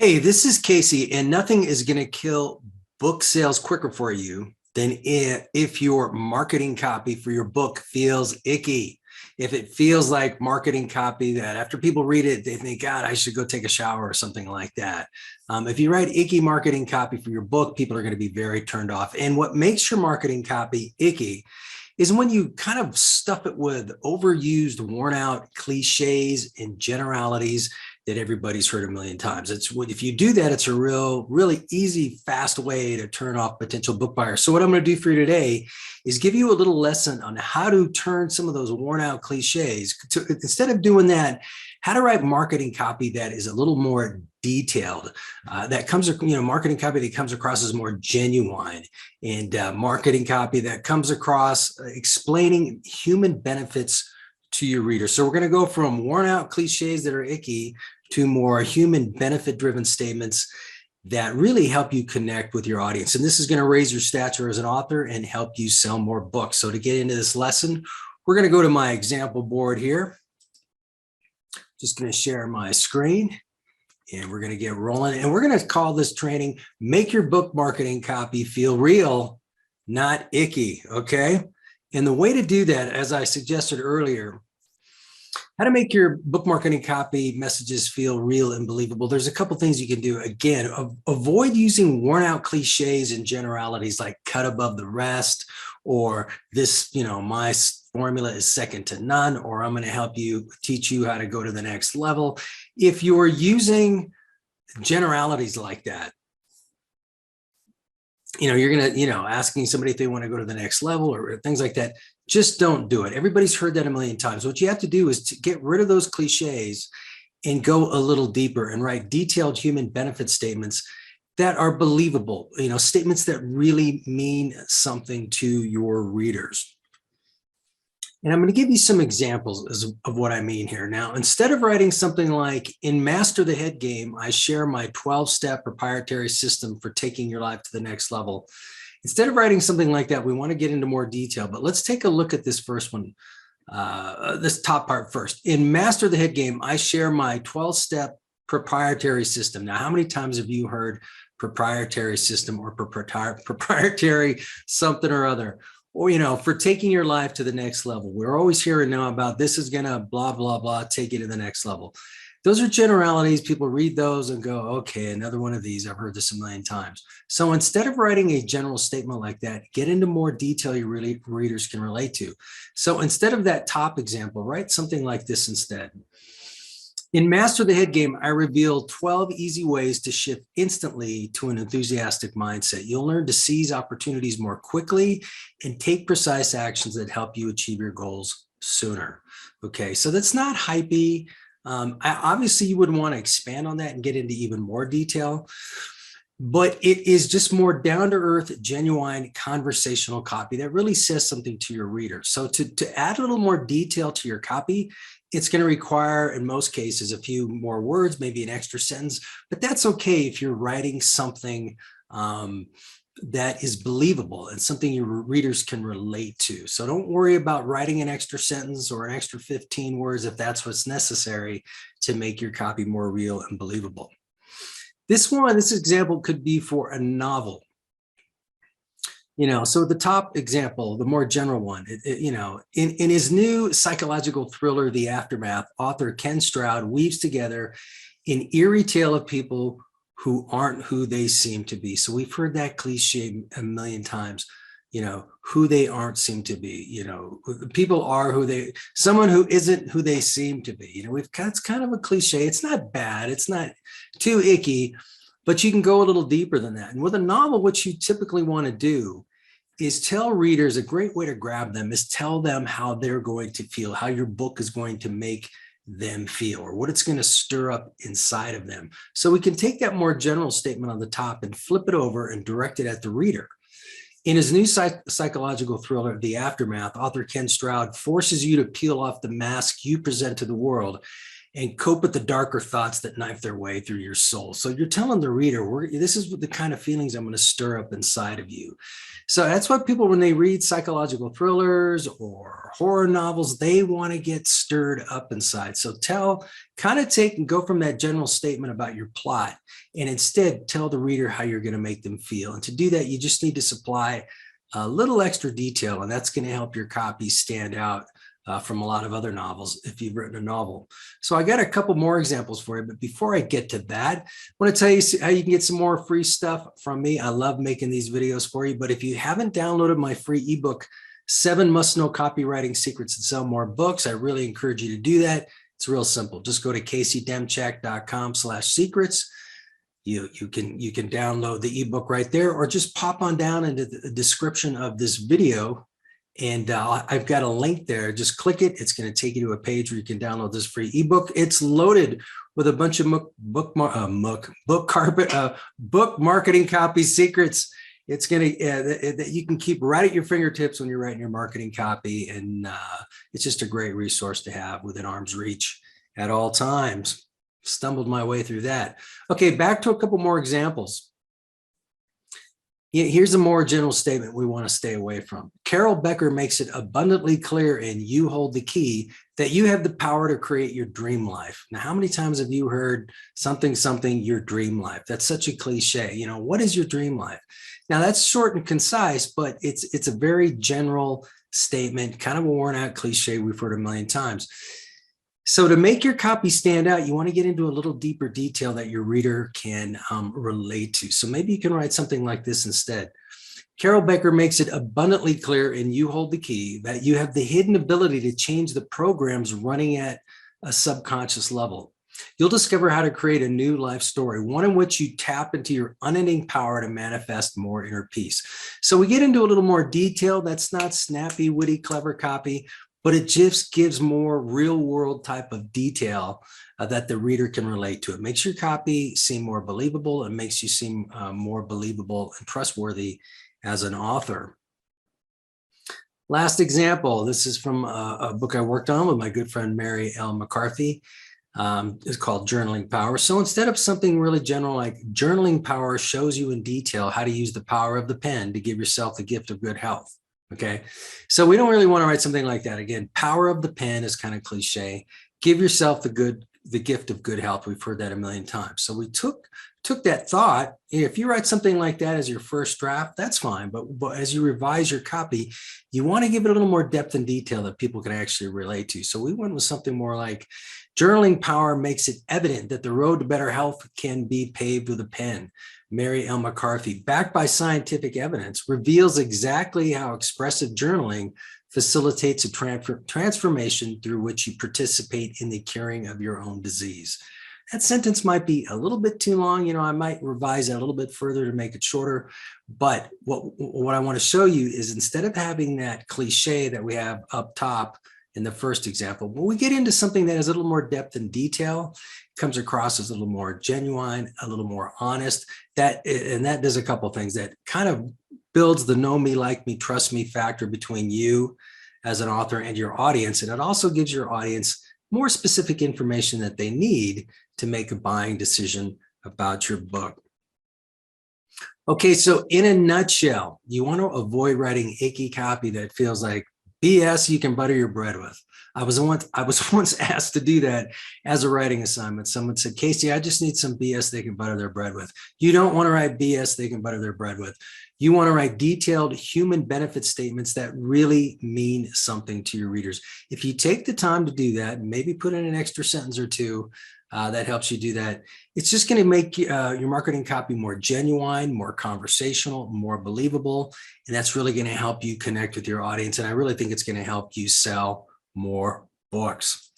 Hey, this is Casey, and nothing is going to kill book sales quicker for you than if your marketing copy for your book feels icky. If it feels like marketing copy that after people read it, they think, God, I should go take a shower or something like that. If you write icky marketing copy for your book, people are going to be very turned off. And what makes your marketing copy icky is when you kind of stuff it with overused, worn out cliches and generalities that everybody's heard a million times. If you do that, it's a really easy, fast way to turn off potential book buyers. So what I'm going to do for you today is give you a little lesson on how to turn some of those worn out cliches to, instead of doing that, how to write marketing copy that is a little more detailed, that comes, marketing copy that comes across as more genuine, and marketing copy that comes across explaining human benefits to your readers. So we're going to go from worn out cliches that are icky to more human benefit driven statements that really help you connect with your audience. And this is going to raise your stature as an author and help you sell more books. So to get into this lesson, we're going to go to my example board here. Just going to share my screen and we're going to get rolling. And we're going to call this training, Make Your Book Marketing Copy Feel Real, Not Icky. Okay. And the way to do that, as I suggested earlier, how to make your book marketing copy messages feel real and believable. There's a couple things you can do. Again, avoid using worn out cliches and generalities like cut above the rest, or this, my formula is second to none, or I'm going to teach you how to go to the next level. If you're using generalities like that, you're going to, asking somebody if they want to go to the next level or things like that, just don't do it. Everybody's heard that a million times. What you have to do is to get rid of those cliches and go a little deeper and write detailed human benefit statements that are believable, statements that really mean something to your readers. And I'm going to give you some examples of what I mean here. Now, instead of writing something like, in Master the Head Game, I share my 12-step proprietary system for taking your life to the next level. Instead of writing something like that, we want to get into more detail, but let's take a look at this first one, this top part first. In Master the Head Game, I share my 12-step proprietary system. Now, how many times have you heard proprietary system or proprietary something or other? Or, for taking your life to the next level. We're always hearing now about this is going to blah, blah, blah, take you to the next level. Those are generalities. People read those and go, okay, another one of these. I've heard this a million times. So instead of writing a general statement like that, get into more detail your readers can relate to. So instead of that top example, write something like this instead. In Master the Head Game, I reveal 12 easy ways to shift instantly to an enthusiastic mindset. You'll learn to seize opportunities more quickly and take precise actions that help you achieve your goals sooner. Okay, so that's not hypey. Obviously, you would want to expand on that and get into even more detail, but it is just more down-to-earth, genuine conversational copy that really says something to your reader. So to add a little more detail to your copy, it's going to require, in most cases, a few more words, maybe an extra sentence, but that's okay if you're writing something that is believable and something your readers can relate to. So don't worry about writing an extra sentence or an extra 15 words if that's what's necessary to make your copy more real and believable. This example could be for a novel. So the top example, the more general one, in his new psychological thriller, The Aftermath, author Ken Stroud weaves together an eerie tale of people who aren't who they seem to be. So we've heard that cliche a million times, who they aren't seem to be, people are someone who isn't who they seem to be. It's kind of a cliche. It's not bad. It's not too icky, but you can go a little deeper than that. And with a novel, what you typically want to do is tell readers, a great way to grab them is tell them how they're going to feel, how your book is going to make them feel, or what it's going to stir up inside of them. So we can take that more general statement on the top and flip it over and direct it at the reader. In his new psychological thriller, The Aftermath, author Ken Stroud forces you to peel off the mask you present to the world and cope with the darker thoughts that knife their way through your soul. So you're telling the reader, this is the kind of feelings I'm going to stir up inside of you. So that's why people, when they read psychological thrillers or horror novels, they want to get stirred up inside. So kind of take and go from that general statement about your plot and instead tell the reader how you're going to make them feel. And to do that, you just need to supply a little extra detail, and that's going to help your copy stand out from a lot of other novels if you've written a novel. So I got a couple more examples for you, but before I get to that, I want to tell you how you can get some more free stuff from me. I love making these videos for you, but if you haven't downloaded my free ebook, 7 Must-Know Copywriting Secrets to Sell More Books, I really encourage you to do that. It's real simple. Just go to caseydemchak.com/secrets. You can download the ebook right there, or just pop on down into the description of this video. And I've got a link there. Just click it. It's going to take you to a page where you can download this free ebook. It's loaded with a bunch of book marketing copy secrets. It's going to that you can keep right at your fingertips when you're writing your marketing copy, and it's just a great resource to have within arm's reach at all times. Stumbled my way through that. Okay, back to a couple more examples. Here's a more general statement we want to stay away from. Carol Becker makes it abundantly clear in You Hold the Key that you have the power to create your dream life. Now, how many times have you heard something, your dream life? That's such a cliche. What is your dream life? Now, that's short and concise, but it's a very general statement, kind of a worn out cliche we've heard a million times. So to make your copy stand out, you want to get into a little deeper detail that your reader can relate to. So maybe you can write something like this instead. Carol Becker makes it abundantly clear in You Hold the Key that you have the hidden ability to change the programs running at a subconscious level. You'll discover how to create a new life story, one in which you tap into your unending power to manifest more inner peace. So we get into a little more detail. That's not snappy, witty, clever copy, but it just gives more real world type of detail that the reader can relate to. It makes your copy seem more believable. It makes you seem more believable and trustworthy as an author. Last example, this is from a book I worked on with my good friend, Mary L. McCarthy. It's called Journaling Power. So instead of something really general like journaling power shows you in detail how to use the power of the pen to give yourself the gift of good health. Okay, so we don't really want to write something like that. Again, power of the pen is kind of cliche. Give yourself the gift of good health. We've heard that a million times. So we took that thought. If you write something like that as your first draft, that's fine. But as you revise your copy, you want to give it a little more depth and detail that people can actually relate to. So we went with something more like journaling power makes it evident that the road to better health can be paved with a pen. Mary L. McCarthy, backed by scientific evidence, reveals exactly how expressive journaling facilitates a transformation through which you participate in the curing of your own disease. That sentence might be a little bit too long. I might revise that a little bit further to make it shorter. But what I want to show you is instead of having that cliche that we have up top in the first example, when we get into something that has a little more depth and detail, it comes across as a little more genuine, a little more honest. That does a couple of things. That kind of builds the know me, like me, trust me factor between you as an author and your audience. And it also gives your audience more specific information that they need to make a buying decision about your book. Okay, so in a nutshell, you want to avoid writing icky copy that feels like BS you can butter your bread with. I was once asked to do that as a writing assignment. Someone said, Casey, I just need some BS they can butter their bread with. You don't want to write BS they can butter their bread with. You want to write detailed human benefit statements that really mean something to your readers. If you take the time to do that, maybe put in an extra sentence or two that helps you do that, it's just going to make your marketing copy more genuine, more conversational, more believable. And that's really going to help you connect with your audience. And I really think it's going to help you sell more books.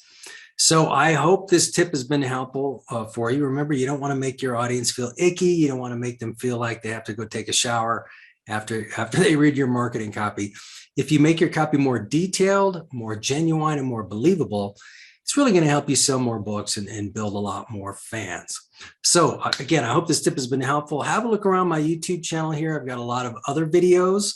So I hope this tip has been helpful for you. Remember, you don't want to make your audience feel icky. You don't want to make them feel like they have to go take a shower after they read your marketing copy. If you make your copy more detailed, more genuine, and more believable, it's really going to help you sell more books and build a lot more fans. So again, I hope this tip has been helpful. Have a look around my YouTube channel here. I've got a lot of other videos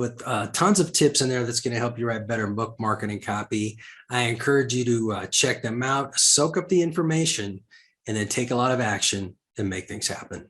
with tons of tips in there that's going to help you write better book marketing copy. I encourage you to check them out, soak up the information, and then take a lot of action and make things happen.